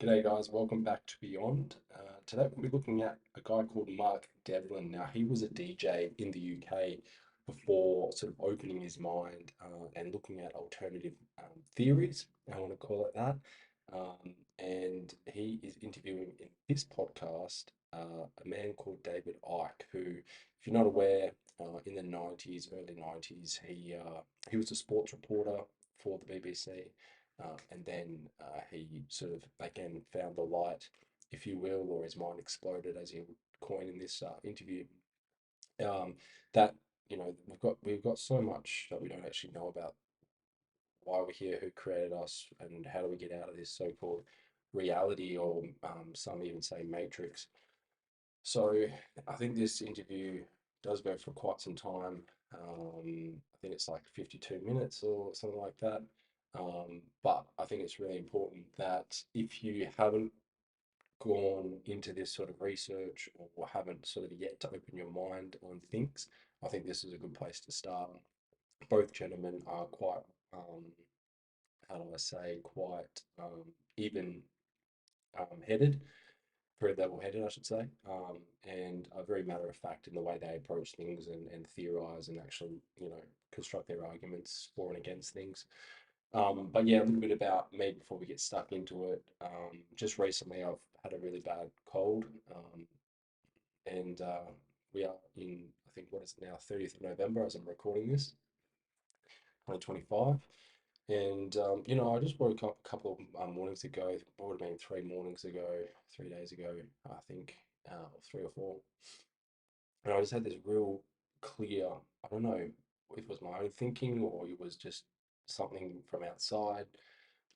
G'day guys, welcome back to Beyond. Today we'll be looking at a guy called Mark Devlin. Now he was a DJ in the UK before sort of opening his mind and looking at alternative theories, I want to call it that. And he is interviewing in this podcast a man called David Icke, who, if you're not aware, in the 90s, early 90s, he was a sports reporter for the BBC. And then he sort of again found the light, if you will, or his mind exploded, as he would coin in this interview. Um, that we've got so much that we don't actually know about why we're here, who created us, and how do we get out of this so-called reality, or some even say matrix. So I think this interview does go for quite some time. I think it's like 52 minutes or something like that. But I think it's really important that if you haven't gone into this sort of research or haven't sort of yet to open your mind on things, I think this is a good place to start. Both gentlemen are quite, how do I say, quite even headed, very level-headed, I should say, and are very matter of fact in the way they approach things and theorize and actually, construct their arguments for and against things. But yeah, a little bit about me before we get stuck into it. Just recently, I've had a really bad cold, and we are in, I think, what is it now, 30th of November as I'm recording this, 2025. And I just woke up a couple of mornings ago. It would have been 3 mornings ago, 3 days ago, I think, or three or four. And I just had this real clear, I don't know if it was my own thinking or it was just something from outside,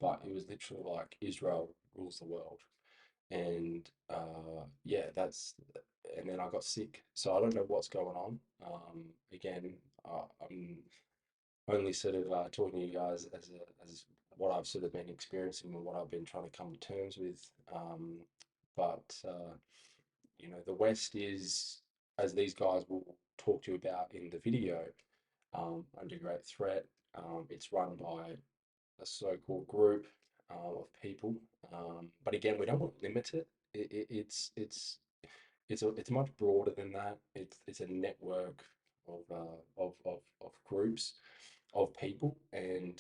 but it was literally like Israel rules the world. And yeah, and then I got sick. So I don't know what's going on. Again, I'm only sort of talking to you guys as what I've sort of been experiencing and what I've been trying to come to terms with. But the West is, as these guys will talk to you about in the video, under great threat. It's run by a so-called group of people, but again, we don't want to limit it. It's much broader than that. It's a network of groups of people, and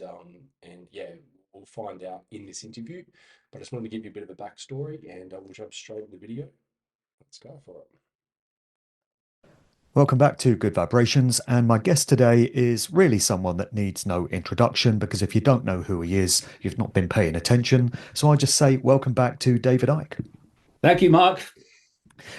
yeah, we'll find out in this interview. But I just wanted to give you a bit of a backstory, and we'll jump straight into the video. Let's go for it. Welcome back to Good Vibrations. And my guest today is really someone that needs no introduction because if you don't know who he is, you've not been paying attention. So I just say, welcome back to David Icke. Thank you, Mark.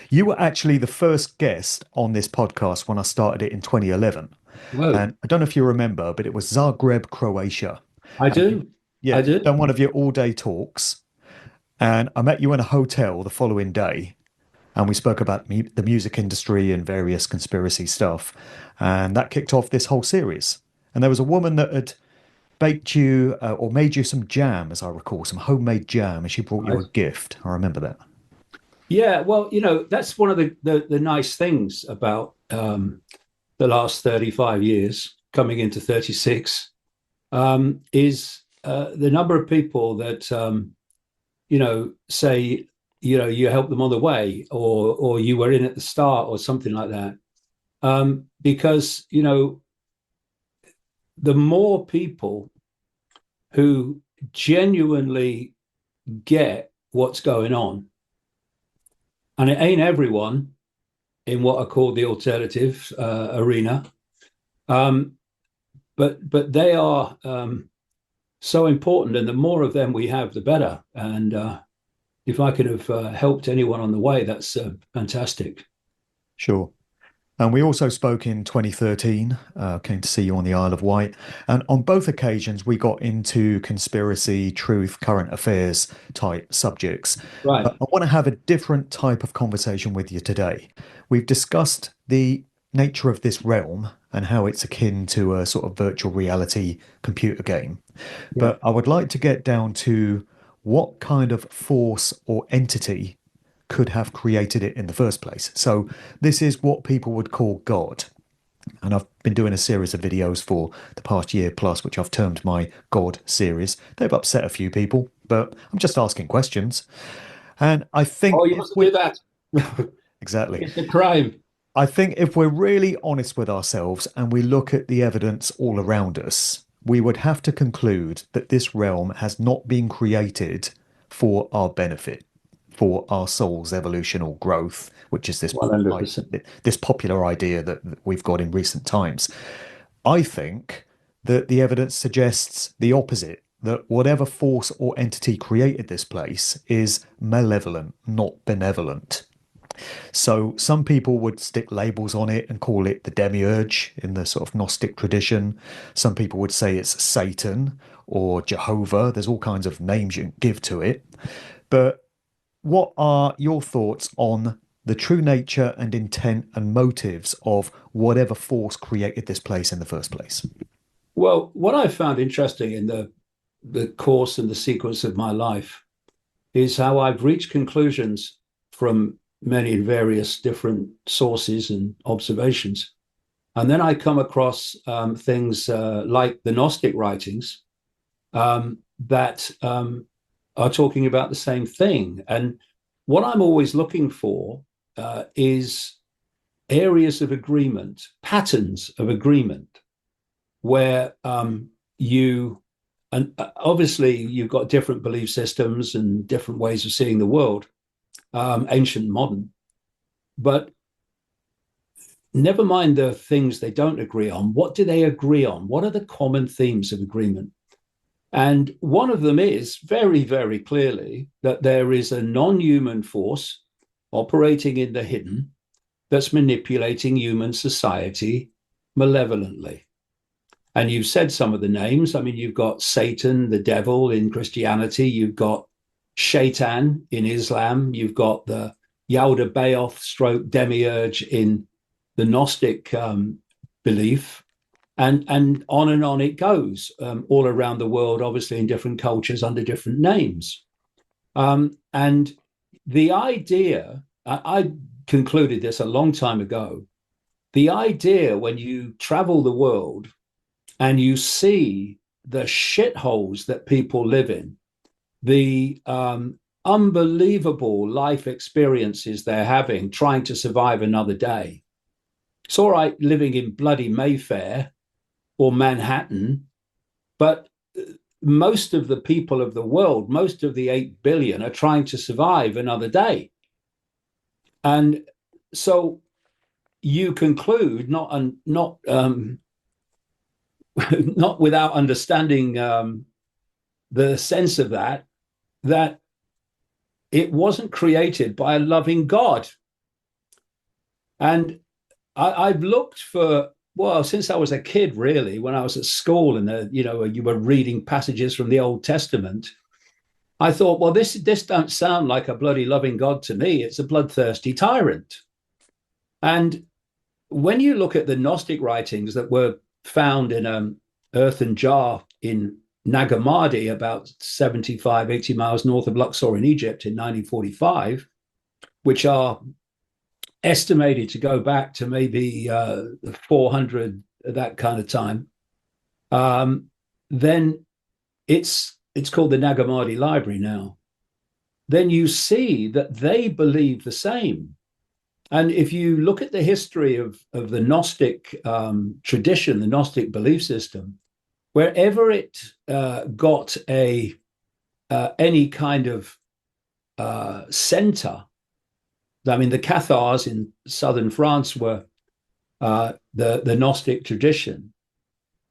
You were actually the first guest on this podcast when I started it in 2011. Whoa, And I don't know if you remember, but it was Zagreb, Croatia. I And do. yeah, I do. done one of your all day talks. And I met you in a hotel the following day. And we spoke about the music industry and various conspiracy stuff. And that kicked off this whole series. And there was a woman that had baked you or made you some jam, as I recall, some homemade jam, and she brought you I, a gift. I remember that. yeah, well, that's one of the nice things about the last 35 years, coming into 36, is the number of people that, say, you helped them on the way or you were in at the start or something like that. Because, the more people who genuinely get what's going on, and it ain't everyone in what I call the alternative arena, um, but they are so important, and the more of them we have, the better. And if I could have helped anyone on the way, that's fantastic. Sure. And we also spoke in 2013, came to see you on the Isle of Wight. And on both occasions, we got into conspiracy, truth, current affairs type subjects. Right. But I want to have a different type of conversation with you today. We've discussed the nature of this realm and how it's akin to a sort of virtual reality computer game. Yeah. But I would like to get down to what kind of force or entity could have created it in the first place. So this is what people would call God. And I've been doing a series of videos for the past year plus, which I've termed my God series. They've upset a few people, but I'm just asking questions. And I think Oh, you if mustn't we do that. exactly, It's a crime. I think if we're really honest with ourselves and we look at the evidence all around us, we would have to conclude that this realm has not been created for our benefit, for our soul's evolutional growth, which is 100%. this popular idea that we've got in recent times. I think that the evidence suggests the opposite, that whatever force or entity created this place is malevolent, not benevolent. So some people would stick labels on it and call it the demiurge in the sort of Gnostic tradition. Some people would say it's Satan or Jehovah. There's all kinds of names you can give to it. But what are your thoughts on the true nature and intent and motives of whatever force created this place in the first place? Well, what I found interesting in the course and the sequence of my life is how I've reached conclusions from many various different sources and observations. And then I come across things like the Gnostic writings that are talking about the same thing. And what I'm always looking for is areas of agreement, patterns of agreement, where you, and obviously you've got different belief systems and different ways of seeing the world, ancient, modern, but never mind the things they don't agree on. What do they agree on? What are the common themes of agreement? And one of them is very, very clearly that there is a non-human force operating in the hidden that's manipulating human society malevolently. And you've said some of the names. I mean, you've got Satan, the devil in Christianity. You've got Shaitan in Islam. You've got the Yalda Bayoth stroke demiurge in the Gnostic belief. And on it goes, all around the world, obviously in different cultures under different names. And the idea, I concluded this a long time ago, the idea when you travel the world and you see the shitholes that people live in, the unbelievable life experiences they're having trying to survive another day. It's all right living in bloody Mayfair or Manhattan, but most of the people of the world, most of the 8 billion, are trying to survive another day. And so you conclude, not not without understanding the sense of that it wasn't created by a loving God. And I've looked for, well, since I was a kid, really, when I was at school and you were reading passages from the Old Testament, I thought, well, this don't sound like a bloody loving God to me. It's a bloodthirsty tyrant. And when you look at the Gnostic writings that were found in an earthen jar in Nag Hammadi, about 75, 80 miles north of Luxor in Egypt in 1945, which are estimated to go back to maybe 400, that kind of time, then it's called the Nag Hammadi Library now. Then you see that they believe the same. And if you look at the history of the Gnostic tradition, the Gnostic belief system, wherever it got any kind of center, I mean, the Cathars in southern France were the Gnostic tradition.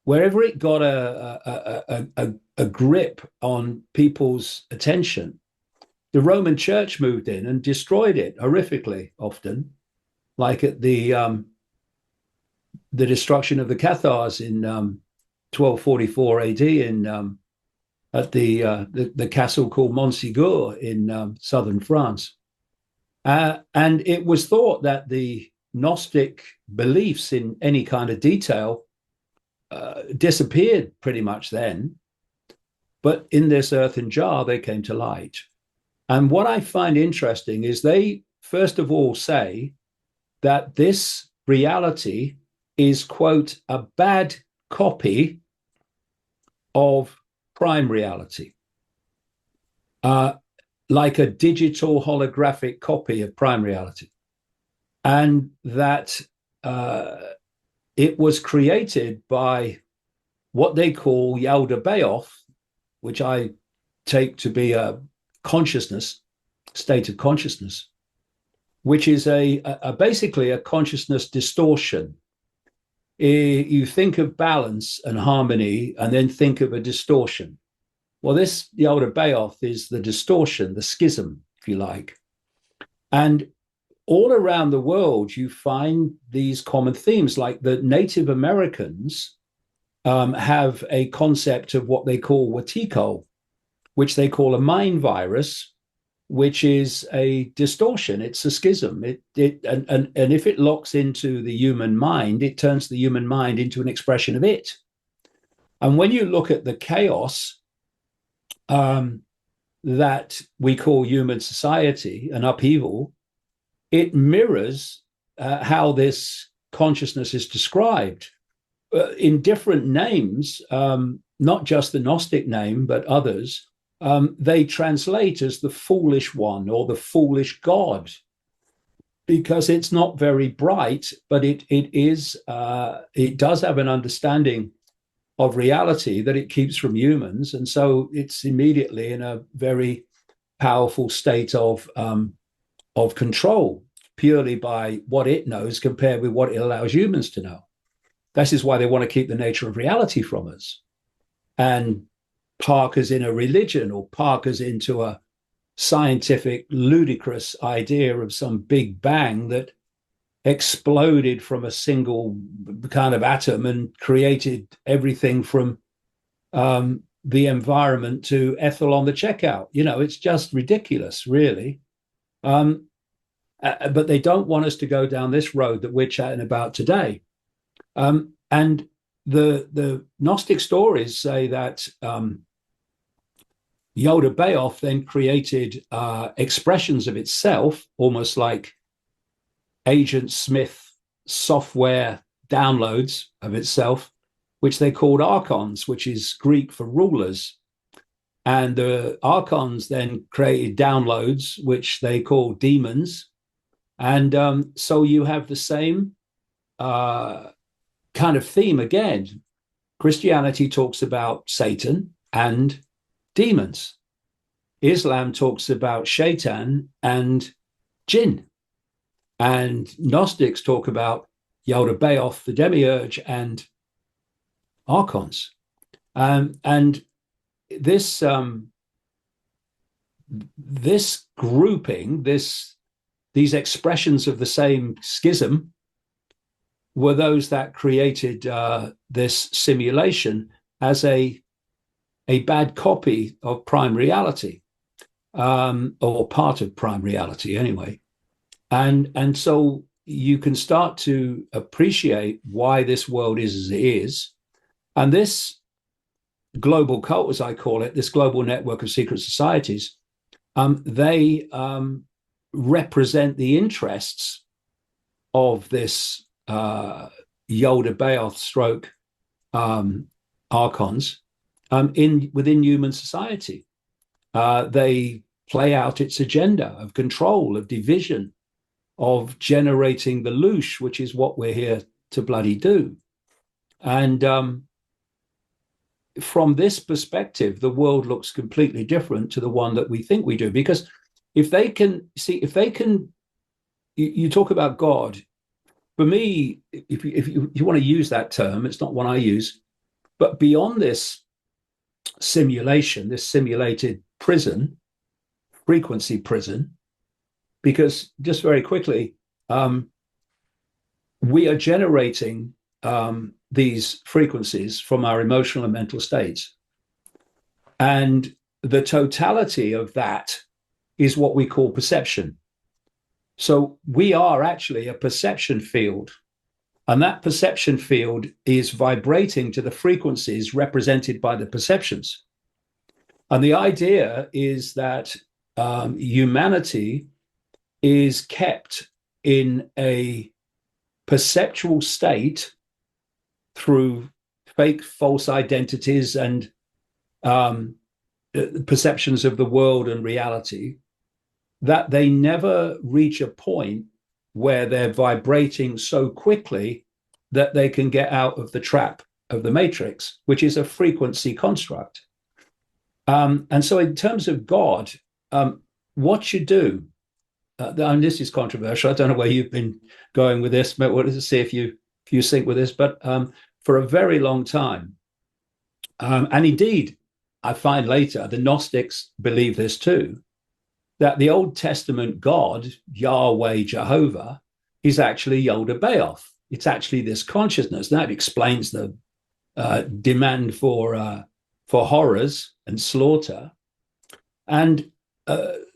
Wherever it got a grip on people's attention, the Roman Church moved in and destroyed it horrifically, often, like at the destruction of the Cathars in 1244 AD at the castle called Montségur in southern France. And it was thought that the Gnostic beliefs in any kind of detail disappeared pretty much then. But in this earthen jar, they came to light. And what I find interesting is they, first of all, say that this reality is, quote, a bad copy of prime reality, like a digital holographic copy of prime reality. And that it was created by what they call Yaldabaoth, which I take to be a consciousness, state of consciousness, which is basically a consciousness distortion. You think of balance and harmony and then think of a distortion. Well, this Yaldabaoth is the distortion, the schism, if you like. And all around the world, you find these common themes, like the Native Americans have a concept of what they call Watiko, which they call a mind virus, which is a distortion. It's a schism. And if it locks into the human mind, it turns the human mind into an expression of it. And when you look at the chaos that we call human society, an upheaval, it mirrors how this consciousness is described in different names, not just the Gnostic name, but others. They translate as the foolish one or the foolish God, because it's not very bright, but it does have an understanding of reality that it keeps from humans, and so it's immediately in a very powerful state of control, purely by what it knows compared with what it allows humans to know. This is why they want to keep the nature of reality from us and park us in a religion or park us into a scientific, ludicrous idea of some big bang that exploded from a single kind of atom and created everything from the environment to Ethel on the checkout. It's just ridiculous, really. But they don't want us to go down this road that we're chatting about today. And the Gnostic stories say that Yaldabaoth then created expressions of itself, almost like Agent Smith software downloads of itself, which they called archons, which is Greek for rulers. And the archons then created downloads, which they call demons. And so you have the same kind of theme again. Christianity talks about Satan and demons. Islam talks about shaitan and jinn. And Gnostics talk about Yaldabaoth, the demiurge, and archons. And this grouping, these expressions of the same schism, were those that created this simulation as a bad copy of prime reality, or part of prime reality anyway. And so you can start to appreciate why this world is as it is. And this global cult, as I call it, this global network of secret societies, they represent the interests of this Yaldabaoth stroke archons within human society. They play out its agenda of control, of division, of generating the loosh, which is what we're here to bloody do. And from this perspective, the world looks completely different to the one that we think we do. Because if they can, you talk about God. For me, if you want to use that term, it's not one I use, but beyond this simulation, this simulated prison, frequency prison, because just very quickly, we are generating these frequencies from our emotional and mental states. And the totality of that is what we call perception. So we are actually a perception field. And that perception field is vibrating to the frequencies represented by the perceptions. And the idea is that humanity is kept in a perceptual state through fake, false identities and perceptions of the world and reality, that they never reach a point where they're vibrating so quickly that they can get out of the trap of the matrix, which is a frequency construct. And so, in terms of God, what you do, and this is controversial. I don't know where you've been going with this, but we'll see if you sync with this. But for a very long time, and indeed, I find later the Gnostics believe this too, that the Old Testament God, Yahweh, Jehovah, is actually Yoda Baoth. It's actually this consciousness. That explains the demand for horrors and slaughter. And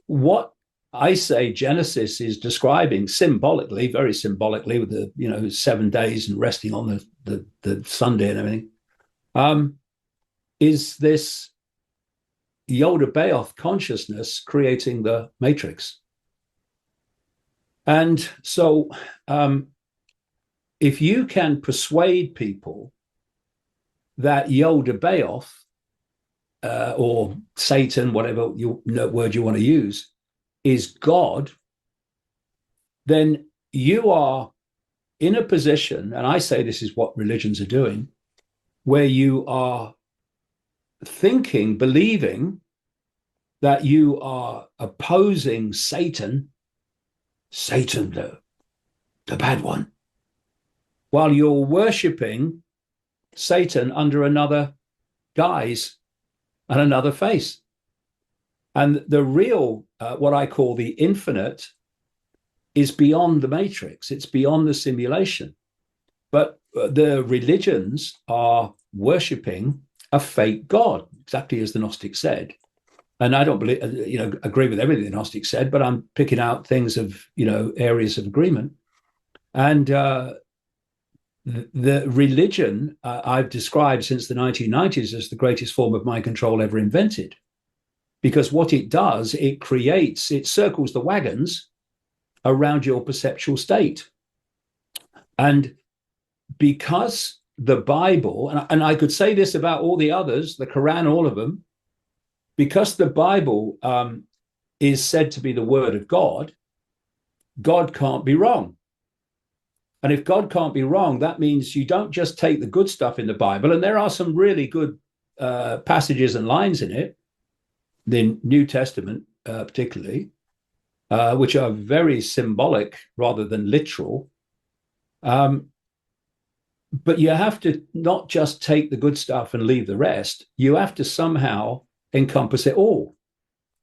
what I say Genesis is describing symbolically, very symbolically, with the 7 days and resting on the Sunday and everything, is this Yoda Baoth consciousness creating the matrix. And so if you can persuade people that Yoda Baoth or Satan, whatever word you want to use, is God, then you are in a position, and I say this is what religions are doing, where you are thinking, believing that you are opposing Satan, the bad one, while you're worshipping Satan under another guise and another face. And the real, what I call the infinite, is beyond the matrix. It's beyond the simulation. But the religions are worshipping a fake God, exactly as the Gnostics said. And I don't believe, agree with everything the Gnostics said, but I'm picking out things of, areas of agreement. And the religion I've described since the 1990s as the greatest form of mind control ever invented. Because what it does, it circles the wagons around your perceptual state. And because the Bible, and I could say this about all the others, the Quran, all of them, because the Bible is said to be the word of God, God can't be wrong. And if God can't be wrong, that means you don't just take the good stuff in the Bible, and there are some really good passages and lines in it, the New Testament particularly, which are very symbolic rather than literal. But you have to not just take the good stuff and leave the rest. You have to somehow encompass it all.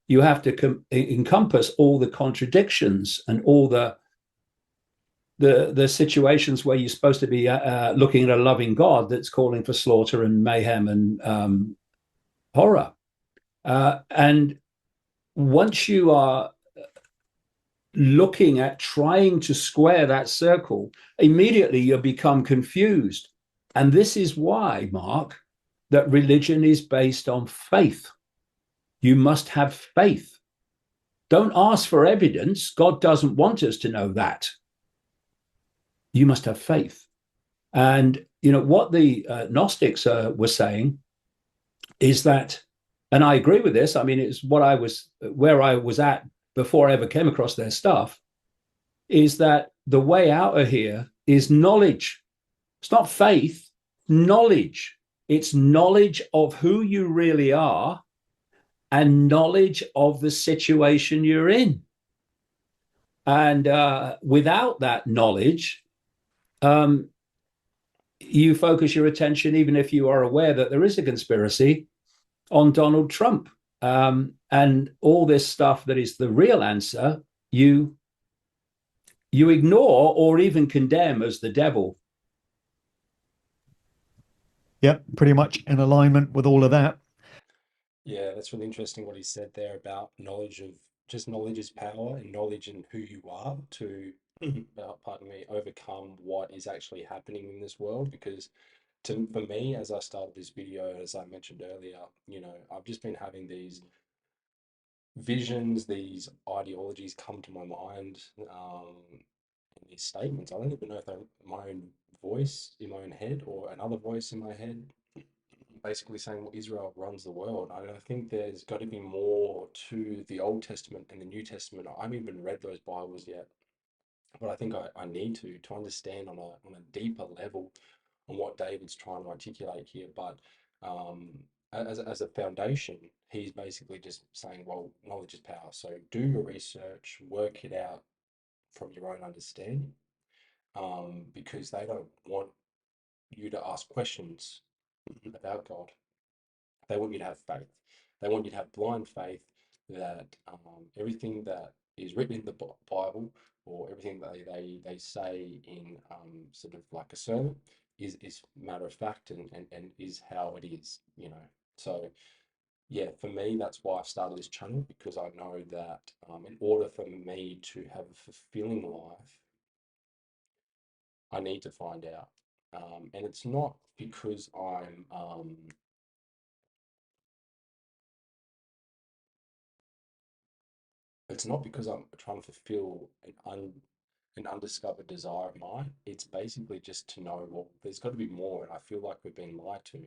You have to encompass all the contradictions and all the situations where you're supposed to be looking at a loving God that's calling for slaughter and mayhem and horror. And once you are looking at trying to square that circle, immediately you become confused. And this is why, Mark, that religion is based on faith. You must have faith. Don't ask for evidence. God doesn't want us to know that. You must have faith. And what the Gnostics were saying is that, and I agree with this. I mean, it's where I was at before I ever came across their stuff, is that the way out of here is knowledge. It's not faith, knowledge. It's knowledge of who you really are and knowledge of the situation you're in. And without that knowledge, you focus your attention, even if you are aware that there is a conspiracy, on Donald Trump. And all this stuff that is the real answer, you ignore or even condemn as the devil. Yep, pretty much in alignment with all of that. Yeah, that's really interesting what he said there about knowledge is power and knowledge in who you are to, pardon me, overcome what is actually happening in this world. Because for me, as I started this video, as I mentioned earlier, I've just been having these visions, these ideologies come to my mind, and these statements. I don't even know if they're my own voice in my own head or another voice in my head, basically saying, well, Israel runs the world. I think there's got to be more to the Old Testament and the New Testament. I haven't even read those Bibles yet, but I think I need to understand on a deeper level on what David's trying to articulate here. But um, as a foundation, he's basically just saying, well, knowledge is power. So do your research, work it out from your own understanding, because they don't want you to ask questions about God. They want you to have faith. They want you to have blind faith that everything that is written in the Bible or everything that they say in sort of like a sermon is matter of fact and is how it is, you know. So yeah, for me, that's why I started this channel, because I know that in order for me to have a fulfilling life, I need to find out. And it's not because I'm trying to fulfill an undiscovered desire of mine. It's basically just to know, well, there's got to be more, and I feel like we've been lied to.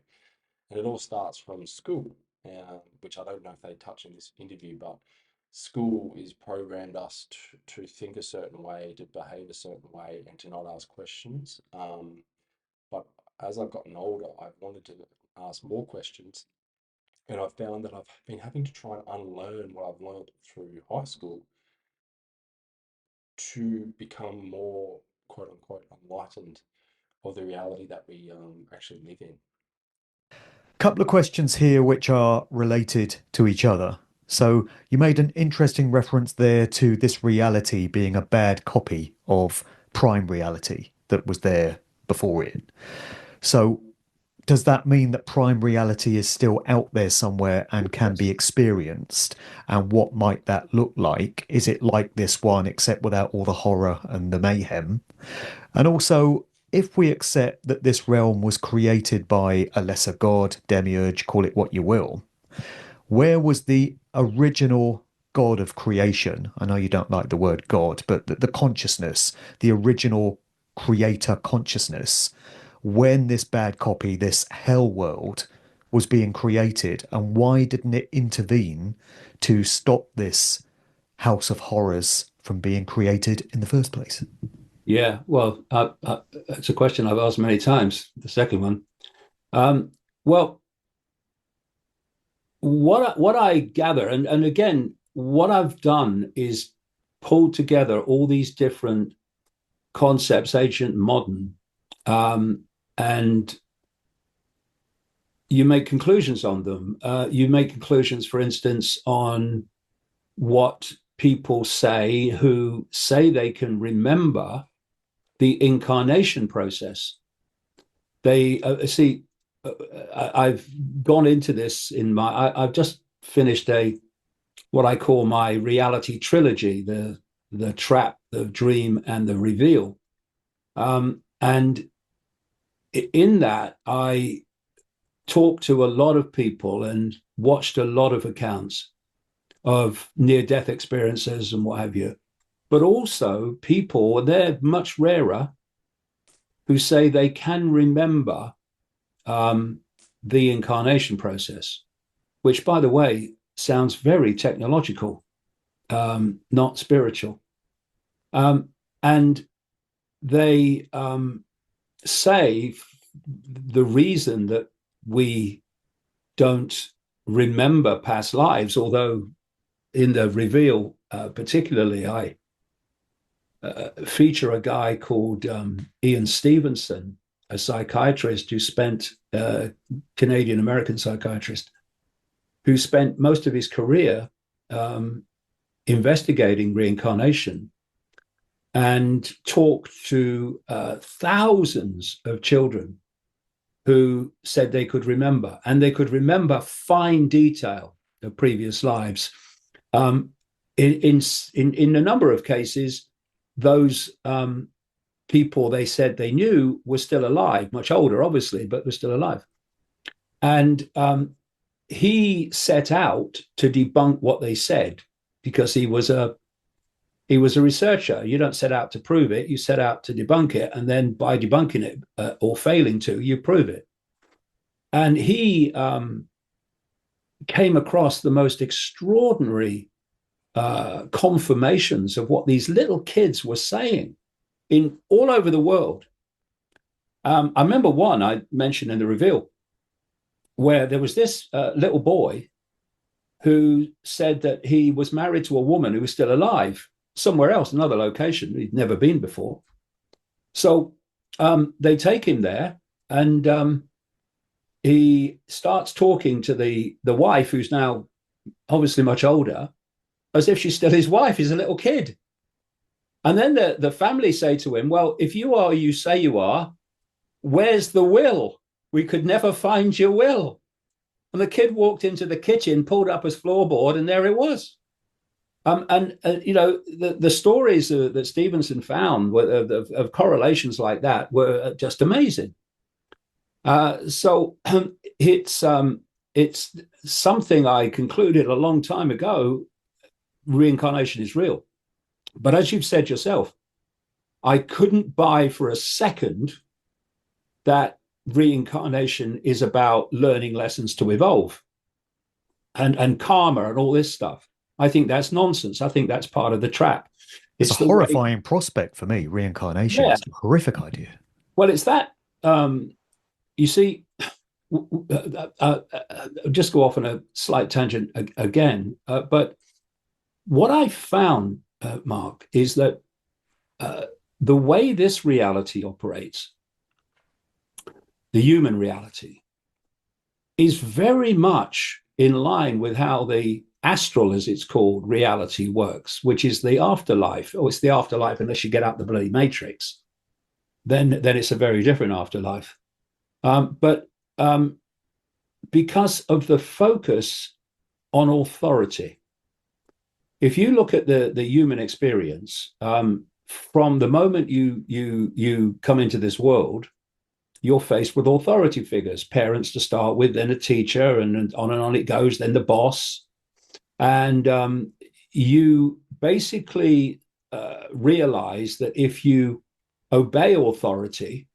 And it all starts from school, which I don't know if they touch in this interview, but school is programmed us to think a certain way, to behave a certain way, and to not ask questions. But as I've gotten older, I've wanted to ask more questions, and I've found that I've been having to try and unlearn what I've learned through high school to become more quote unquote enlightened of the reality that we actually live in. Couple of questions here which are related to each other. So you made an interesting reference there to this reality being a bad copy of prime reality that was there before it. So does that mean that prime reality is still out there somewhere and can be Yes. experienced? And what might that look like? Is it like this one, except without all the horror and the mayhem? And also, if we accept that this realm was created by a lesser god, demiurge, call it what you will, where was the original God of creation? I know you don't like the word God, but the consciousness, the original creator consciousness, when this bad copy, this hell world, was being created, and why didn't it intervene to stop this house of horrors from being created in the first place? Yeah, well, it's a question I've asked many times. The second one. Well, what I gather, and again, what I've done is pulled together all these different concepts, ancient, modern, and you make conclusions on them. You make conclusions, for instance, on what people say who say they can remember the incarnation process. They see. I've gone into this in my. I've just finished what I call my reality trilogy: the trap, the dream, and the reveal. And in that, I talked to a lot of people and watched a lot of accounts of near-death experiences and what have you. But also people, and they're much rarer, who say they can remember um, the incarnation process, which, by the way, sounds very technological, not spiritual. And they say the reason that we don't remember past lives, although in the reveal, particularly, I feature a guy called Ian Stevenson, a psychiatrist who spent, Canadian American psychiatrist, who spent most of his career investigating reincarnation and talked to thousands of children who said they could remember, and they could remember fine detail of previous lives. In a number of cases, those people they said they knew were still alive, much older, obviously, but were still alive. And he set out to debunk what they said because he was a He was a researcher. You don't set out to prove it, you set out to debunk it. And then by debunking it or failing to, you prove it. And he came across the most extraordinary confirmations of what these little kids were saying in all over the world. I remember one I mentioned in the reveal where there was this little boy who said that he was married to a woman who was still alive somewhere else, another location he'd never been before. So they take him there, and he starts talking to the wife, who's now obviously much older, as if she's still his wife. He's a little kid. And then the family say to him, well, if you are, you say you are, where's the will? We could never find your will. And the kid walked into the kitchen, pulled up his floorboard, and there it was. The stories that Stevenson found of correlations like that were just amazing. So it's something I concluded a long time ago. Reincarnation is real. But as you've said yourself, I couldn't buy for a second that reincarnation is about learning lessons to evolve and karma and all this stuff. I think that's nonsense. I think that's part of the trap. It's a horrifying prospect for me, reincarnation. Yeah. It's a horrific idea. Well, it's that, you see, just go off on a slight tangent again, but what I found, Mark, is that the way this reality operates, the human reality, is very much in line with how the astral, as it's called, reality works, which is the afterlife. Oh, it's the afterlife unless you get out the bloody matrix. Then it's a very different afterlife. But because of the focus on authority, if you look at the human experience, from the moment you come into this world, you're faced with authority figures, parents to start with, then a teacher, and on it goes, then the boss. And you basically realize that if you obey authority,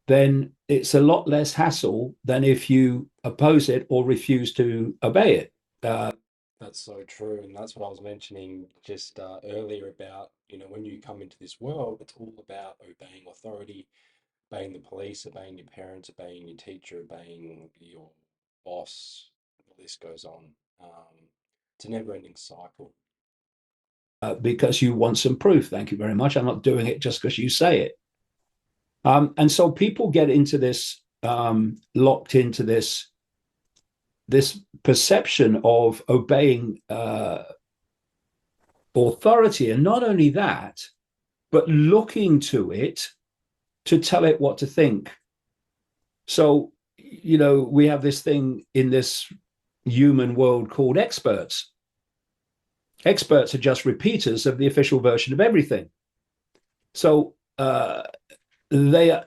then it's a lot less hassle than if you oppose it or refuse to obey it. That's so true. And that's what I was mentioning just earlier about, when you come into this world, it's all about obeying authority, obeying the police, obeying your parents, obeying your teacher, obeying your boss. The list goes on. It's a never-ending cycle. Because you want some proof. Thank you very much. I'm not doing it just because you say it. And so people get into this, locked into this perception of obeying authority. And not only that, but looking to it to tell it what to think. So, we have this thing in this human world called experts. Experts are just repeaters of the official version of everything. So they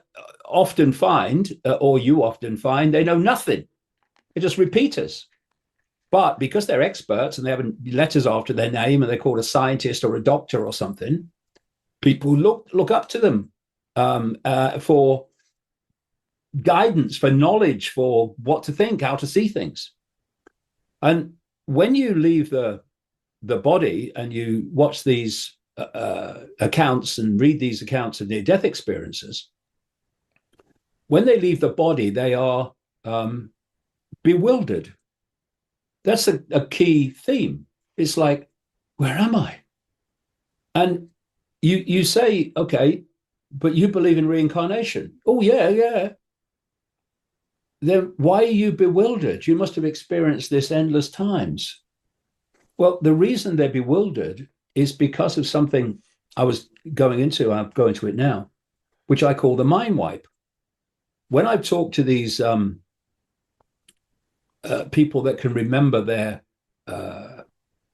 often find, or you often find, they know nothing. They're just repeaters. But because they're experts and they have letters after their name and they're called a scientist or a doctor or something, people look up to them for guidance, for knowledge, for what to think, how to see things. And when you leave the body and you watch these accounts and read these accounts of near-death experiences, when they leave the body, they are bewildered. That's a key theme. It's like, where am I? And you say, okay, but you believe in reincarnation. Oh, yeah. Then why are you bewildered? You must have experienced this endless times. Well, the reason they're bewildered is because of something I was going into, I'll go into it now, which I call the mind wipe. When I've talked to these people that can remember their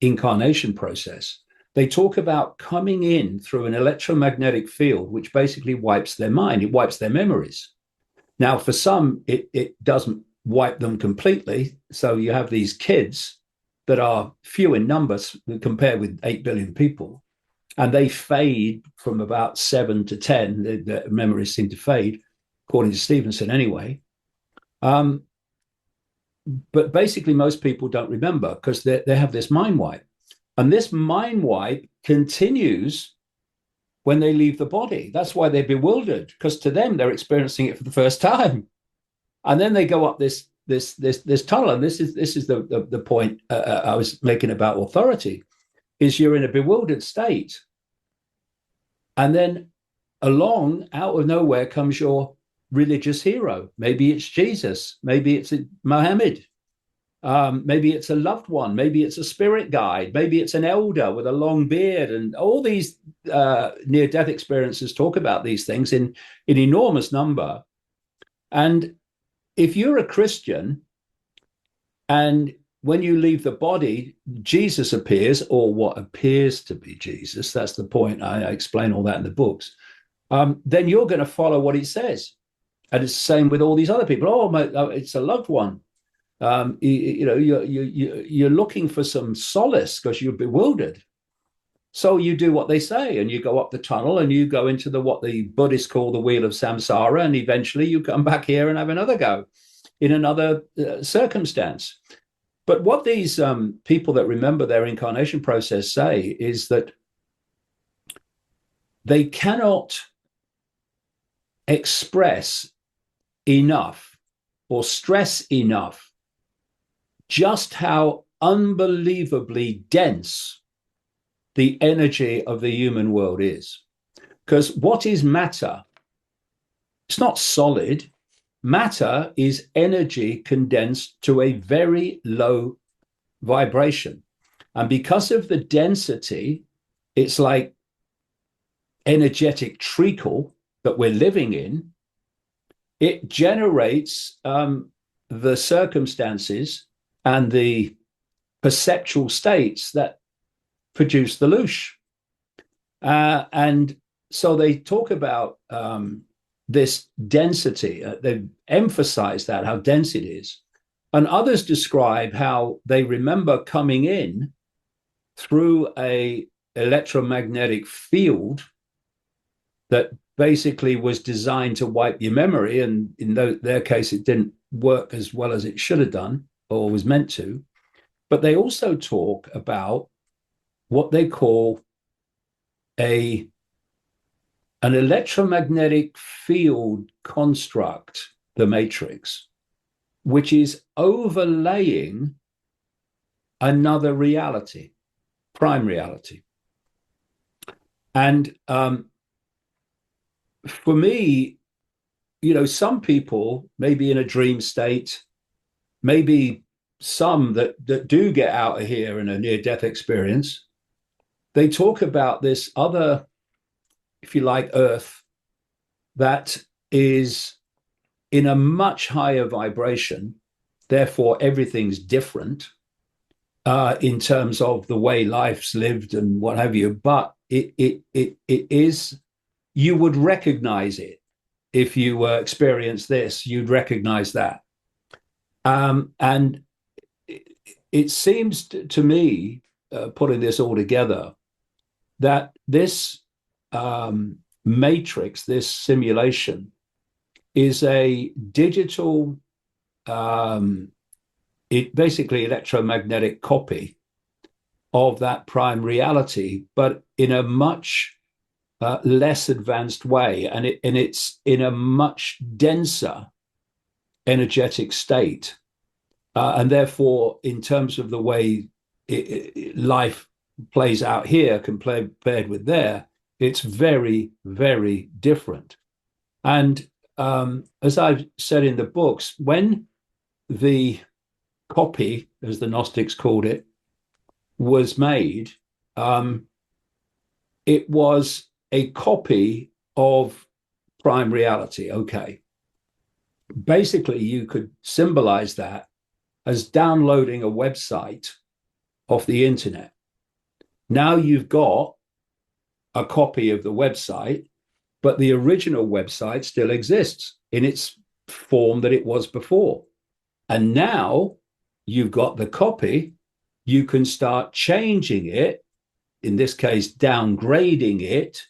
incarnation process, they talk about coming in through an electromagnetic field, which basically wipes their mind. It wipes their memories. Now, for some, it doesn't wipe them completely. So you have these kids that are few in numbers compared with 8 billion people. and they fade from about 7 to 10. The memories seem to fade, according to Stevenson anyway. But basically, most people don't remember because they have this mind wipe. And this mind wipe continues when they leave the body. That's why they're bewildered, because to them, they're experiencing it for the first time. And then they go up this tunnel. And this is the point I was making about authority, is you're in a bewildered state. And then along, out of nowhere, comes your religious hero. Maybe it's Jesus. Maybe it's Muhammad. Maybe it's a loved one. Maybe it's a spirit guide. Maybe it's an elder with a long beard. And all these near-death experiences talk about these things in enormous number. And if you're a Christian and when you leave the body, Jesus appears, or what appears to be Jesus, that's the point. I explain all that in the books. Then you're going to follow what he says. And it's the same with all these other people. It's a loved one. You're looking for some solace because you're bewildered. So you do what they say, and you go up the tunnel, and you go into what the Buddhists call the wheel of samsara, and eventually you come back here and have another go in another circumstance. But what these people that remember their incarnation process say is that they cannot express enough or stress enough just how unbelievably dense the energy of the human world is. Because what is matter? It's not solid. Matter is energy condensed to a very low vibration. And because of the density, it's like energetic treacle that we're living in. It generates the circumstances and the perceptual states that produce the loosh. And so they talk about this density. They emphasize that, how dense it is. And others describe how they remember coming in through a electromagnetic field that basically was designed to wipe your memory. And in their case, it didn't work as well as it should have done or was meant to. But they also talk about what they call an electromagnetic field construct, the matrix, which is overlaying another reality, prime reality. And for me, some people maybe in a dream state, maybe some that do get out of here in a near-death experience, they talk about this other, if you like, earth that is in a much higher vibration. Therefore, everything's different in terms of the way life's lived and what have you. But it is, you would recognize it. If you experience this, you'd recognize that. And it seems to me, putting this all together, that this matrix, this simulation, is a digital, basically electromagnetic copy of that prime reality, but in a much less advanced way, and it's in a much denser energetic state, and therefore, in terms of the way life plays out here compared with there, it's very, very different. And as I've said in the books, when the copy, as the Gnostics called it, was made, it was a copy of prime reality. Okay. Basically, you could symbolize that as downloading a website off the internet. Now you've got a copy of the website, but the original website still exists in its form that it was before. And now you've got the copy, you can start changing it in this case, downgrading it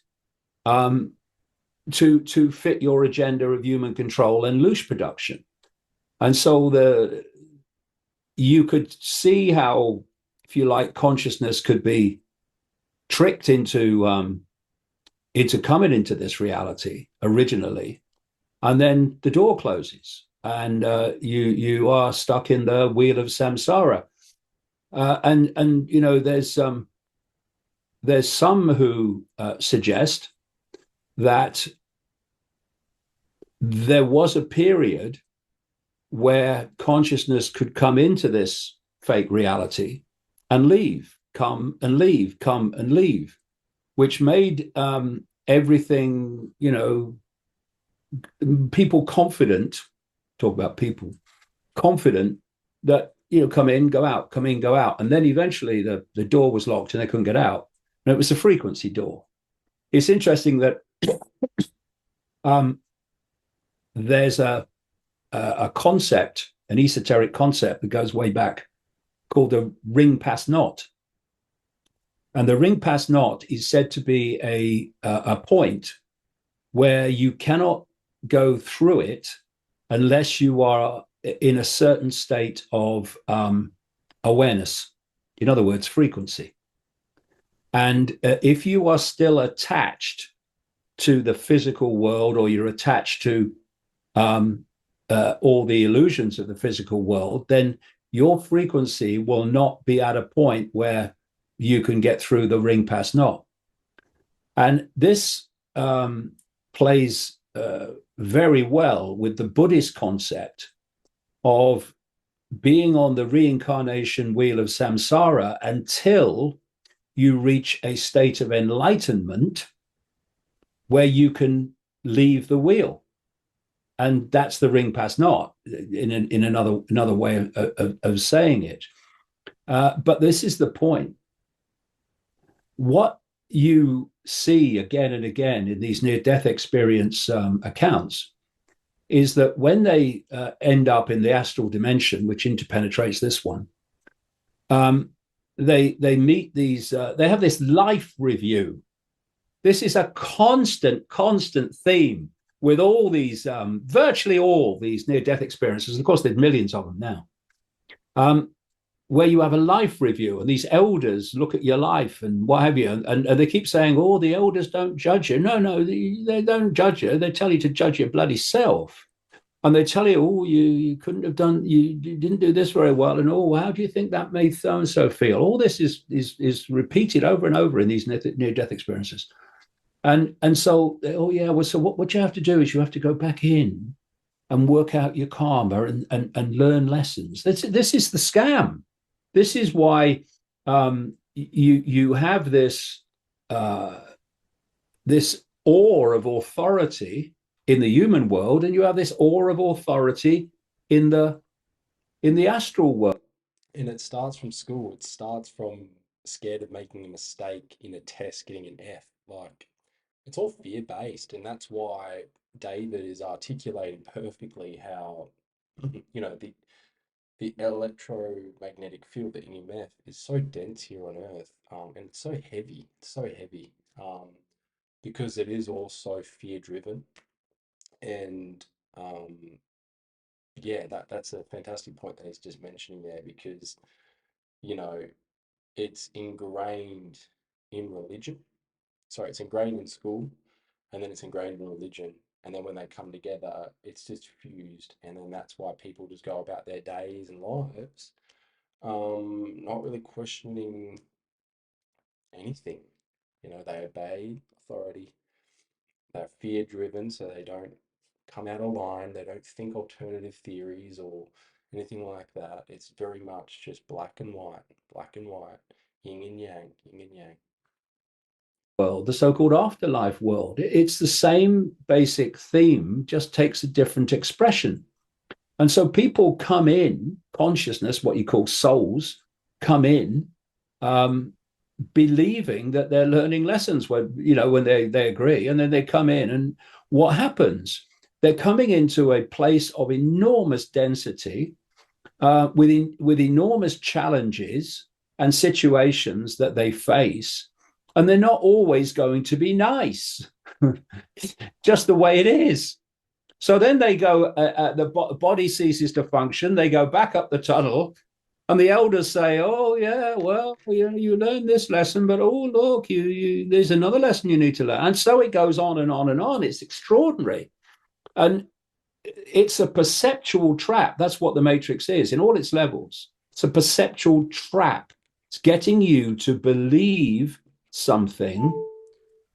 to fit your agenda of human control and loose production. And so you could see how, if you like, consciousness could be tricked into coming into this reality originally, and then the door closes, and you are stuck in the wheel of samsara. And you know, there's some who suggest that there was a period where consciousness could come into this fake reality and leave, come and leave, come and leave, which made everything, you know, people confident, talk about people, confident that, you know, come in, go out, come in, go out. And then eventually the door was locked and they couldn't get out. And it was a frequency door. It's interesting that there's a concept, an esoteric concept that goes way back called the ring pass knot. And the ring pass knot is said to be a point where you cannot go through it unless you are in a certain state of awareness. In other words, frequency. And if you are still attached to the physical world, or you're attached to all the illusions of the physical world, then your frequency will not be at a point where you can get through the ring pass knot. And this plays very well with the Buddhist concept of being on the reincarnation wheel of samsara until you reach a state of enlightenment where you can leave the wheel. And that's the ring pass knot, in another way of saying it. But this is the point. What you see again and again in these near-death experience accounts is that when they end up in the astral dimension, which interpenetrates this one, they meet these. They have this life review. This is a constant theme with all these, virtually all these near-death experiences. And of course, there's millions of them now. Where you have a life review and these elders look at your life and what have you, and they keep saying, oh, the elders don't judge you. No, they don't judge you. They tell you to judge your bloody self. And they tell you, oh, you couldn't have done, you didn't do this very well. And, oh, how do you think that made so-and-so feel? All this is repeated over and over in these near-death experiences. And so, oh, yeah, well, so what you have to do is you have to go back in and work out your karma and learn lessons. This is the scam. This is why you have this this awe of authority in the human world, and you have this awe of authority in the astral world. And it starts from school. It starts from scared of making a mistake in a test, getting an F. Like, it's all fear-based, and that's why David is articulating perfectly how, you know, the electromagnetic field, the EMF, is so dense here on Earth, and it's so heavy. It's so heavy, because it is also fear-driven, and yeah, that's a fantastic point that he's just mentioning there, because you know it's ingrained in religion. Sorry, it's ingrained in school, and then it's ingrained in religion, and then when they come together, it's just fused, and then that's why people just go about their days and lives, not really questioning anything. You know, they obey authority. They're fear driven, so they don't come out of line. They don't think alternative theories or anything like that. It's very much just black and white, yin and yang, yin and yang. World, the so-called afterlife world. It's the same basic theme, just takes a different expression. And so people come in, consciousness, what you call souls, come in believing that they're learning lessons when, you know, when they agree, and then they come in, and what happens? They're coming into a place of enormous density, with enormous challenges and situations that they face, and they're not always going to be nice. Just the way it is. So then they go, the body ceases to function. They go back up the tunnel, and the elders say, "Oh yeah, well, you learned this lesson, but oh look, there's another lesson you need to learn." And so it goes on and on and on. It's extraordinary, and it's a perceptual trap. That's what the Matrix is in all its levels. It's a perceptual trap. It's getting you to believe something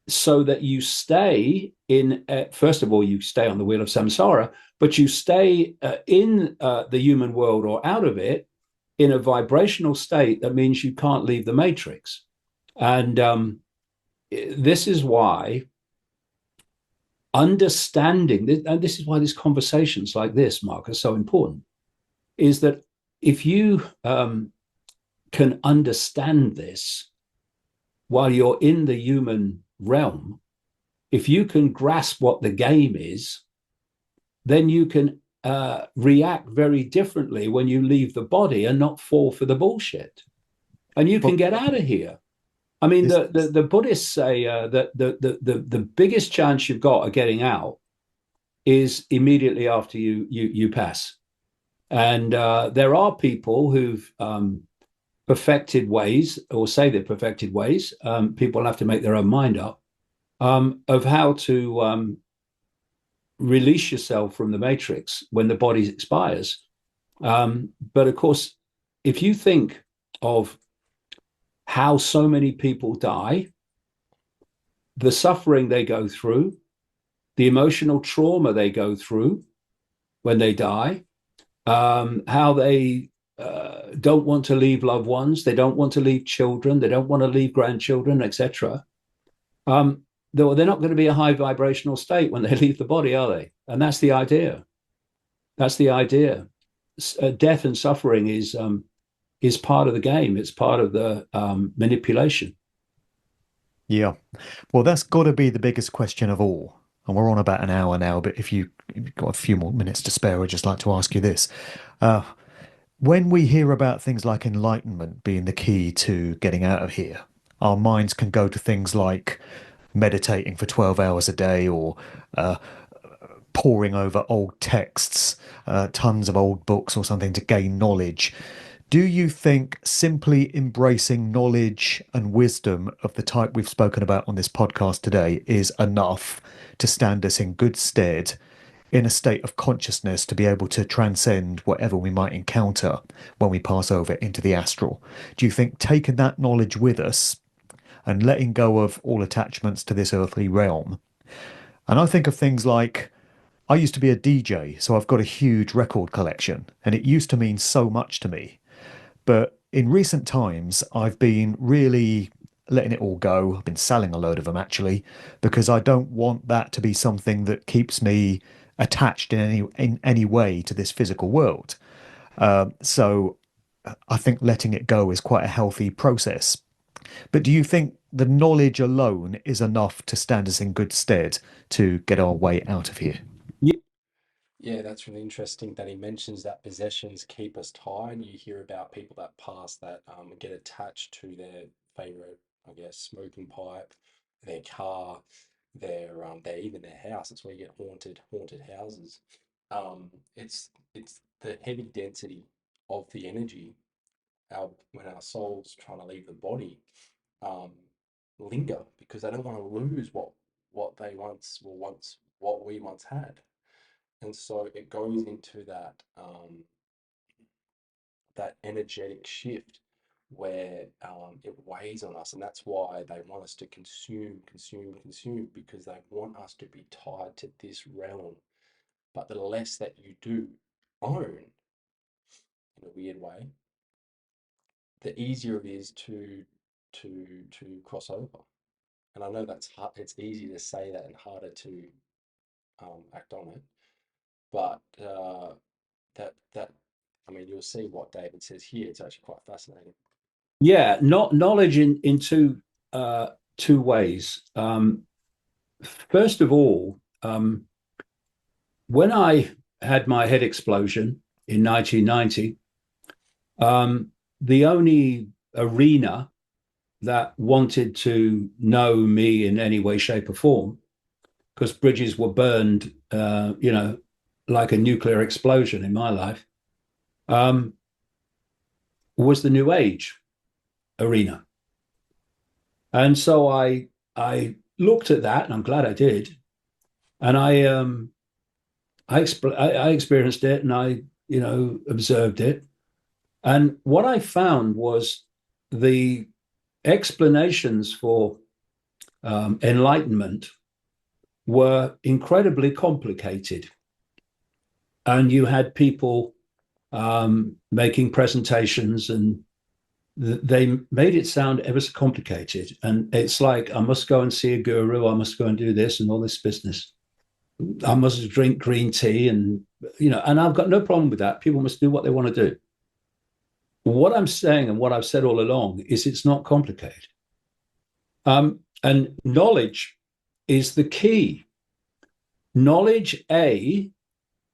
so that you stay in, first of all, you stay on the wheel of samsara, but you stay in the human world or out of it in a vibrational state that means you can't leave the matrix. And this is why understanding, and this is why these conversations like this, Mark, are so important, is that if you can understand this while you're in the human realm, if you can grasp what the game is, then you can react very differently when you leave the body and not fall for the bullshit. And you can Well, get out of here. I mean, this, the Buddhists say that the biggest chance you've got of getting out is immediately after you pass. And there are people who've perfected ways, or say they're perfected ways. People have to make their own mind up of how to release yourself from the matrix when the body expires. But of course, if you think of how so many people die, the suffering they go through, the emotional trauma they go through when they die, how they don't want to leave loved ones, they don't want to leave children, they don't want to leave grandchildren, etc. They're not going to be a high vibrational state when they leave the body, are they? And that's the idea. That's the idea. Death and suffering is part of the game. It's part of the manipulation. yeah. Well, that's got to be the biggest question of all. And we're on about an hour now, but if you've got a few more minutes to spare, I'd just like to ask you this. Uh, when we hear about things like enlightenment being the key to getting out of here, our minds can go to things like meditating for 12 hours a day or uh, poring over old texts, tons of old books or something to gain knowledge. Do you think simply embracing knowledge and wisdom of the type we've spoken about on this podcast today is enough to stand us in good stead in a state of consciousness to be able to transcend whatever we might encounter when we pass over into the astral? Do you think taking that knowledge with us and letting go of all attachments to this earthly realm? And I think of things like I used to be a DJ, so I've got a huge record collection, and it used to mean so much to me. But in recent times, I've been really letting it all go. I've been selling a load of them actually, because I don't want that to be something that keeps me attached in any way to this physical world. So I think letting it go is quite a healthy process. But do you think the knowledge alone is enough to stand us in good stead to get our way out of here? Yeah, that's really interesting that he mentions that possessions keep us tied. You hear about people that pass that get attached to their favorite, I guess, smoking pipe, their car, their even their house. That's where you get haunted houses. It's the heavy density of the energy. When our soul's trying to leave the body, um, linger because they don't want to lose what they once what we once had. And so it goes into that energetic shift where it weighs on us, and that's why they want us to consume, because they want us to be tied to this realm. But the less that you do own, in a weird way, the easier it is to cross over. And I know that's hard. It's easy to say that and harder to act on it. But that I mean, you'll see what David says here. It's actually quite fascinating. Yeah, not knowledge in two ways. First of all, when I had my head explosion in 1990, the only arena that wanted to know me in any way, shape, or form, because bridges were burned, like a nuclear explosion in my life, was the New Age arena. And so I looked at that, and I'm glad I did. And I experienced it, and I observed it. And what I found was the explanations for enlightenment were incredibly complicated. And you had people making presentations, and they made it sound ever so complicated. And it's like, I must go and see a guru, I must go and do this and all this business. I must drink green tea, and and I've got no problem with that. People must do what they want to do. What I'm saying, and what I've said all along, is it's not complicated. And knowledge is the key. Knowledge,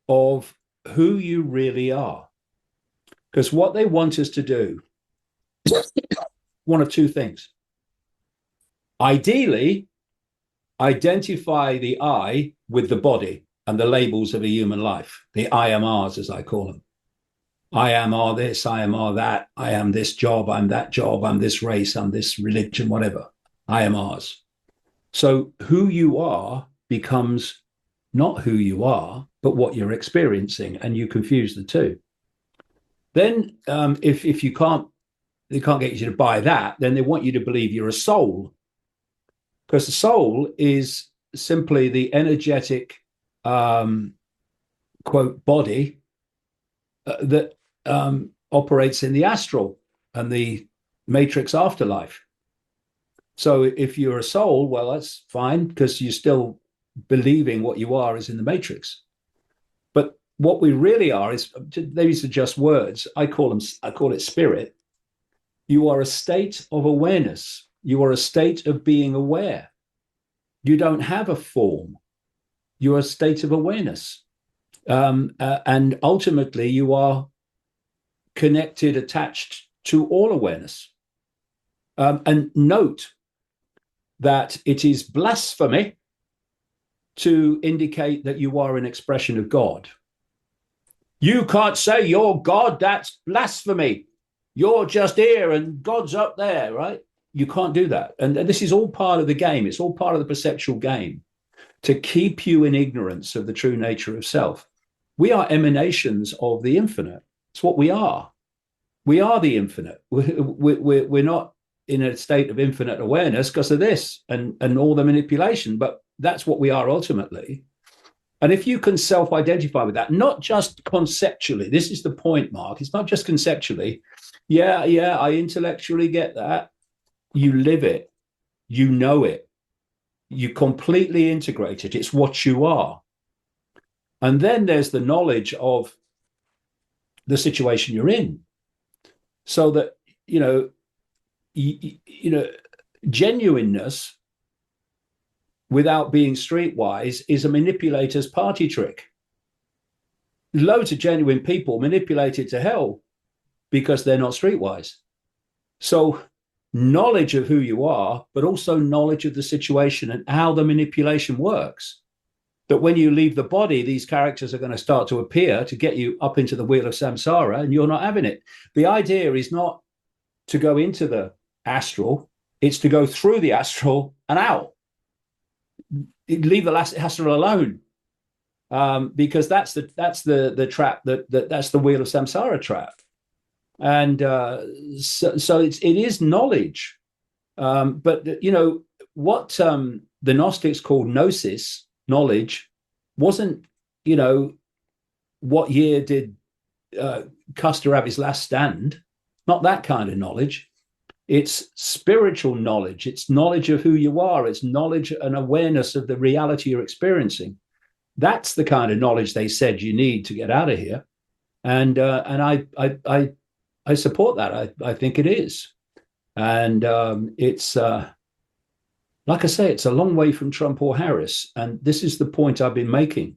of who you really are. Because what they want us to do, one of two things. Ideally, identify the I with the body and the labels of a human life, the I am R's, as I call them. I am R this, I am R that, I am this job, I'm that job, I'm this race, I'm this religion, whatever. I am R's. So who you are becomes not who you are, but what you're experiencing, and you confuse the two. Then if you can't, they can't get you to buy that, then they want you to believe you're a soul. Because the soul is simply the energetic, quote, body that operates in the astral and the matrix afterlife. So if you're a soul, well, that's fine, because you're still believing what you are is in the matrix. But what we really are is, these are just words. I call it spirit. You are a state of awareness. You are a state of being aware. You don't have a form. You are a state of awareness. And ultimately, you are connected, attached to all awareness. And note that it is blasphemy to indicate that you are an expression of God. You can't say you're God, that's blasphemy. You're just here and God's up there, right? You can't do that. And this is all part of the game. It's all part of the perceptual game to keep you in ignorance of the true nature of self. We are emanations of the infinite. It's what we are. We are the infinite. We're not in a state of infinite awareness because of this and all the manipulation, but that's what we are ultimately. And if you can self-identify with that, not just conceptually, this is the point, Mark, it's not just conceptually. Yeah, I intellectually get that. You live it, you know it, you completely integrate it. It's what you are. And then there's the knowledge of the situation you're in. So that, genuineness without being streetwise is a manipulator's party trick. Loads of genuine people manipulated to hell because they're not streetwise. So knowledge of who you are, but also knowledge of the situation and how the manipulation works. That when you leave the body, these characters are going to start to appear to get you up into the wheel of samsara, and you're not having it. The idea is not to go into the astral, it's to go through the astral and out. Leave the astral alone, because that's the trap, that's the wheel of samsara trap. And so it is knowledge, but what the Gnostics called gnosis, knowledge, wasn't what year did Custer have his last stand? Not that kind of knowledge. It's spiritual knowledge. It's knowledge of who you are. It's knowledge and awareness of the reality you're experiencing. That's the kind of knowledge they said you need to get out of here. And I support that. I think it is. And it's, like I say, it's a long way from Trump or Harris. And this is the point I've been making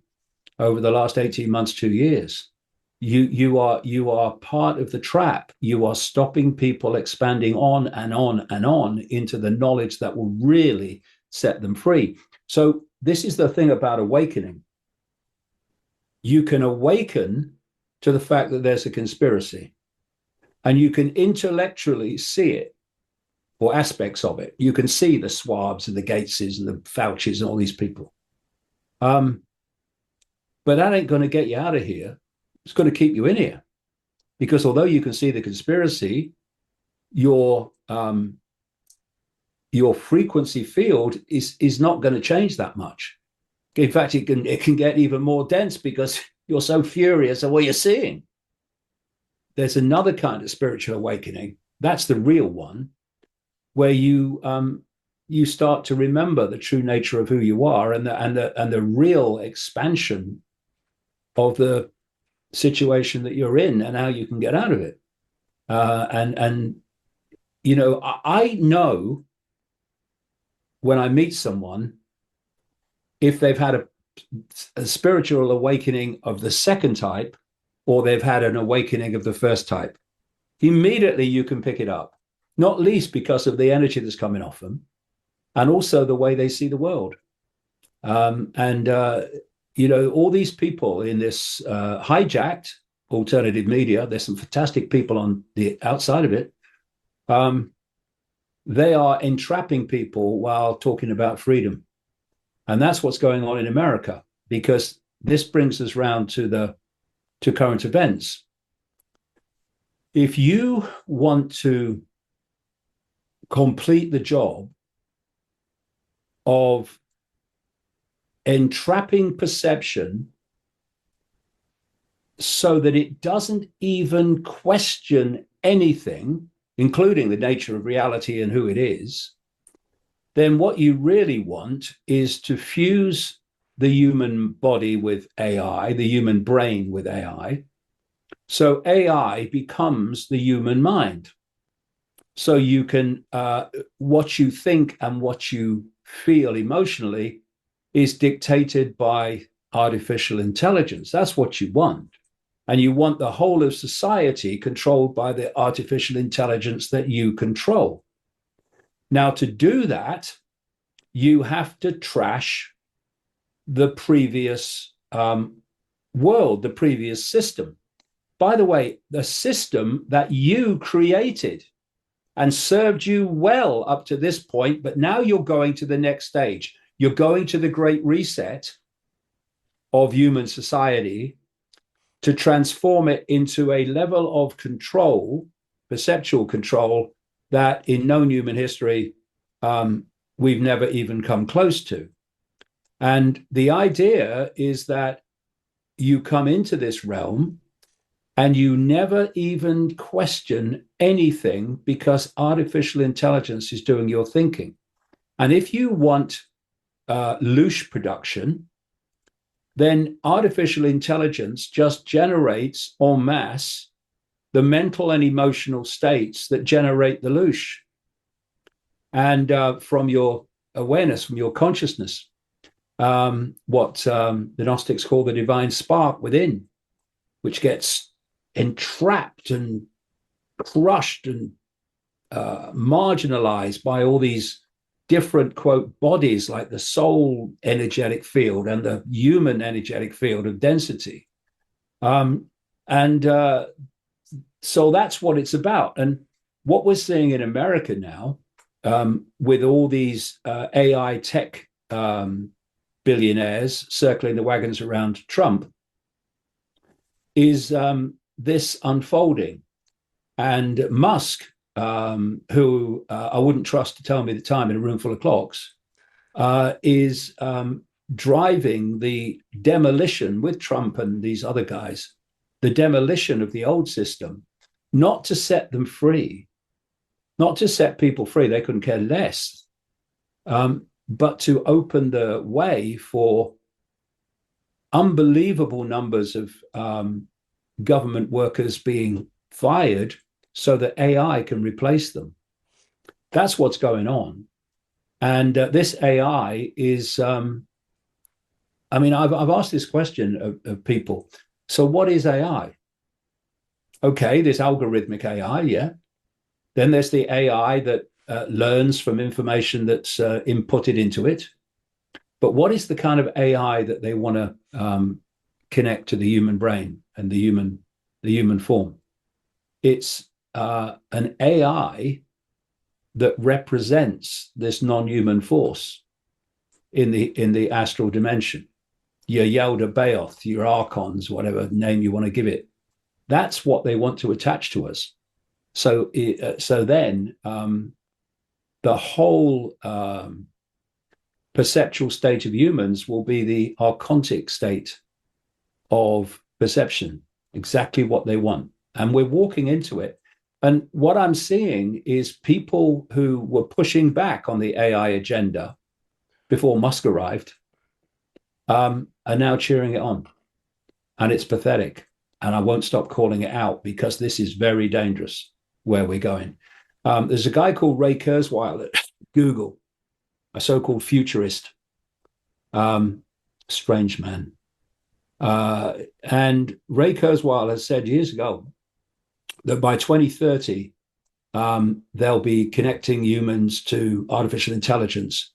over the last 18 months, 2 years. You are part of the trap. You are stopping people expanding on and on and on into the knowledge that will really set them free. So this is the thing about awakening. You can awaken to the fact that there's a conspiracy, and you can intellectually see it, or aspects of it. You can see the Swabs and the Gateses and the Faucis and all these people. But that ain't going to get you out of here. It's going to keep you in here, because although you can see the conspiracy, your frequency field is not going to change that much. In fact, it can get even more dense because you're so furious at what you're seeing. There's another kind of spiritual awakening. That's the real one, where you start to remember the true nature of who you are, and the real expansion of the situation that you're in and how you can get out of it. And I know when I meet someone, if they've had a spiritual awakening of the second type, or they've had an awakening of the first type. Immediately you can pick it up, not least because of the energy that's coming off them, and also the way they see the world. All these people in this hijacked alternative media, there's some fantastic people on the outside of it. They are entrapping people while talking about freedom. And that's what's going on in America, because this brings us round to current events. If you want to complete the job of entrapping perception so that it doesn't even question anything, including the nature of reality and who it is, then what you really want is to fuse the human body with AI, the human brain with AI. So AI becomes the human mind. So you can, what you think and what you feel emotionally is dictated by artificial intelligence. That's what you want. And you want the whole of society controlled by the artificial intelligence that you control. Now, to do that, you have to trash the previous world, the previous system. By the way, the system that you created and served you well up to this point, but now you're going to the next stage. You're going to the great reset of human society to transform it into a level of control, perceptual control, that in known human history, we've never even come close to. And the idea is that you come into this realm and you never even question anything, because artificial intelligence is doing your thinking. And if you want loosh production, then artificial intelligence just generates en masse the mental and emotional states that generate the loosh. And from your awareness, from your consciousness, what the Gnostics call the divine spark within, which gets entrapped and crushed and marginalized by all these different, quote, bodies, like the soul energetic field and the human energetic field of density. So that's what it's about. And what we're seeing in America now, with all these AI tech billionaires circling the wagons around Trump, is this unfolding. And Musk, who I wouldn't trust to tell me the time in a room full of clocks, is driving the demolition with Trump and these other guys, the demolition of the old system, not to set them free, not to set people free, they couldn't care less, but to open the way for unbelievable numbers of government workers being fired so that AI can replace them. That's what's going on. And this AI is, I've asked this question of people. So what is AI? Okay, this algorithmic AI, yeah. Then there's the AI that learns from information that's inputted into it. But what is the kind of AI that they want to connect to the human brain and the human form? It's an AI that represents this non-human force in the astral dimension. Your Yalda Baoth, your archons, whatever name you want to give it. That's what they want to attach to us. So then the whole perceptual state of humans will be the archontic state of perception, exactly what they want. And we're walking into it. And what I'm seeing is people who were pushing back on the AI agenda before Musk arrived are now cheering it on. And it's pathetic. And I won't stop calling it out because this is very dangerous where we're going. There's a guy called Ray Kurzweil at Google, a so-called futurist, strange man. And Ray Kurzweil has said years ago that by 2030, they'll be connecting humans to artificial intelligence.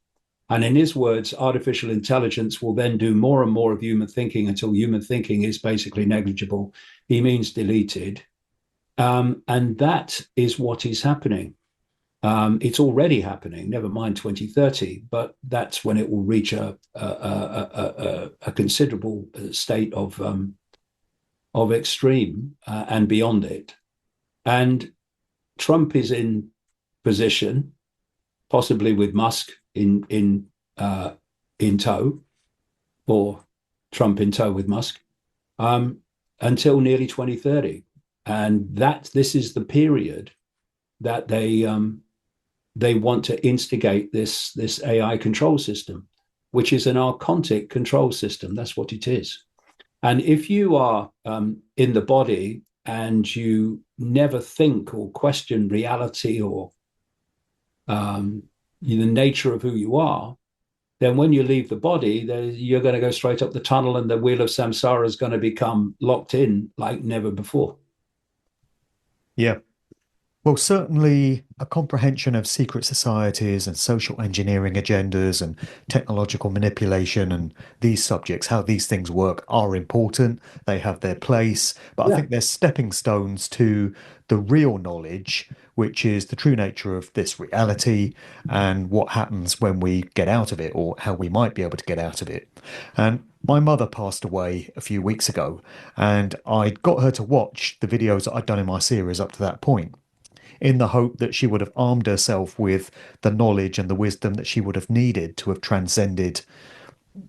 And in his words, artificial intelligence will then do more and more of human thinking until human thinking is basically negligible. He means deleted. And that is what is happening. It's already happening, never mind 2030, but that's when it will reach a considerable state of extreme and beyond it. And Trump is in position, possibly with Musk in tow, or Trump in tow with Musk, until nearly 2030, and this is the period that they want to instigate this AI control system, which is an archontic control system. That's what it is. And if you are in the body and you never think or question reality or the nature of who you are, then when you leave the body, you're going to go straight up the tunnel and the wheel of samsara is going to become locked in like never before. Yeah. Well, certainly a comprehension of secret societies and social engineering agendas and technological manipulation and these subjects, how these things work, are important. They have their place, but I Yeah. think they're stepping stones to the real knowledge, which is the true nature of this reality and what happens when we get out of it or how we might be able to get out of it. And my mother passed away a few weeks ago, and I got her to watch the videos that I'd done in my series up to that point in the hope that she would have armed herself with the knowledge and the wisdom that she would have needed to have transcended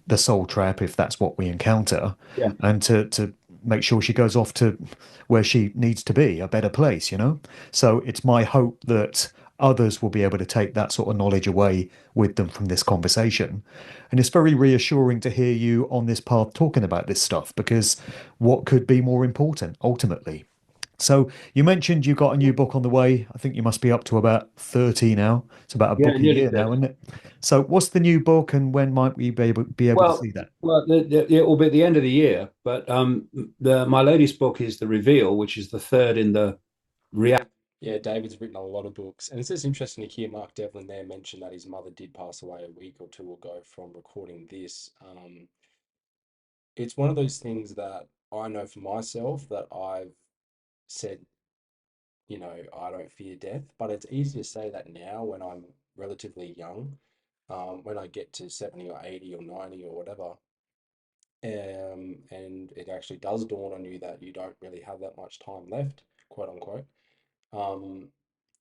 the soul trap, if that's what we encounter, Yeah. and to make sure she goes off to where she needs to be, a better place, you know? So it's my hope that others will be able to take that sort of knowledge away with them from this conversation. And it's very reassuring to hear you on this path talking about this stuff because what could be more important ultimately? So you mentioned you got a new book on the way. I think you must be up to about 30 now. It's about a Yeah, book a nearly year now, 30. isn't it? So what's the new book and when might we be able to Well, see that? well, it will be at the end of the year, but my latest book is The Reveal, which is the third in the reality. Yeah, David's written a lot of books, and it's just interesting to hear Mark Devlin there mention that his mother did pass away a week or two ago from recording this. It's one of those things that I know for myself that I've said, I don't fear death, but it's easy to say that now when I'm relatively young. When I get to 70 or 80 or 90 or whatever, and it actually does dawn on you that you don't really have that much time left, quote unquote. Um,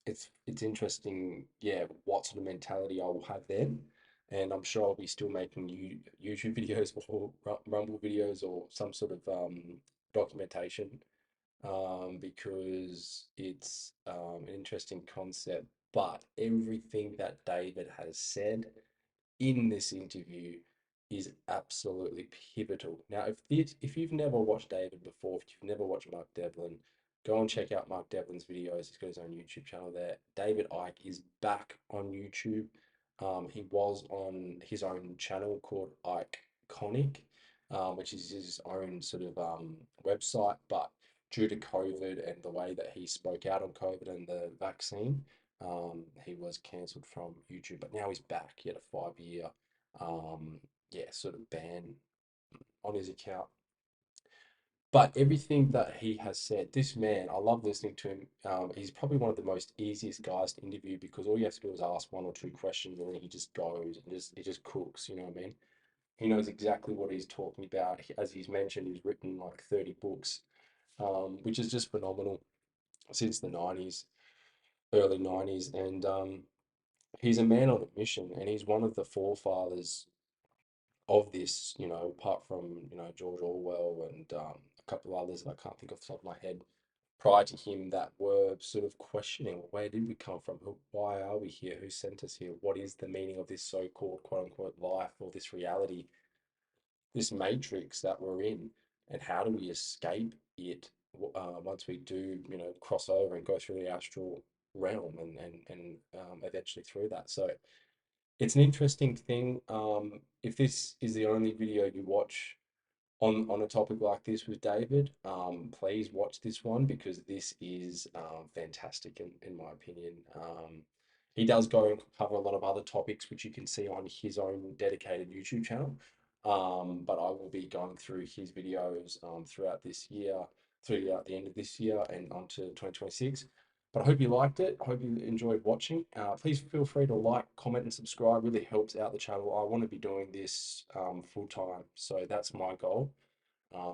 it's interesting, yeah, what sort of mentality I will have then. And I'm sure I'll be still making YouTube videos or Rumble videos or some sort of documentation, because it's an interesting concept. But everything that David has said in this interview is absolutely pivotal. Now, if you've never watched David before, if you've never watched Mark Devlin, go and check out Mark Devlin's videos. He's got his own YouTube channel there. David Icke is back on YouTube. He was on his own channel called Iconic, which is his own sort of website, but due to COVID and the way that he spoke out on COVID and the vaccine, he was cancelled from YouTube. But now he's back. He had a 5 year, yeah, sort of ban on his account. But everything that he has said, this man, I love listening to him. He's probably one of the most easiest guys to interview because all you have to do is ask one or two questions and then he just goes and he just cooks. You know what I mean? He knows exactly what he's talking about. As he's mentioned, he's written like 30 books, which is just phenomenal since the 90s, early 90s. And he's a man on a mission and he's one of the forefathers of this, apart from, George Orwell and a couple of others that I can't think off the top of my head prior to him that were sort of questioning where did we come from? Why are we here? Who sent us here? What is the meaning of this so-called quote unquote life or this reality, this matrix that we're in? And how do we escape it once we do, cross over and go through the astral realm and eventually through that? So it's an interesting thing. If this is the only video you watch on a topic like this with David, please watch this one because this is fantastic in my opinion. He does go and cover a lot of other topics which you can see on his own dedicated YouTube channel. But I will be going through his videos throughout this year, throughout the end of this year and onto 2026. But I hope you liked it. I hope you enjoyed watching. Please feel free to like, comment, and subscribe. Really helps out the channel. I want to be doing this full time. So that's my goal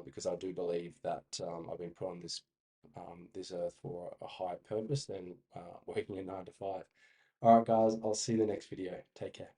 because I do believe that I've been put on this earth for a higher purpose than working a 9 to 5. All right, guys, I'll see you in the next video. Take care.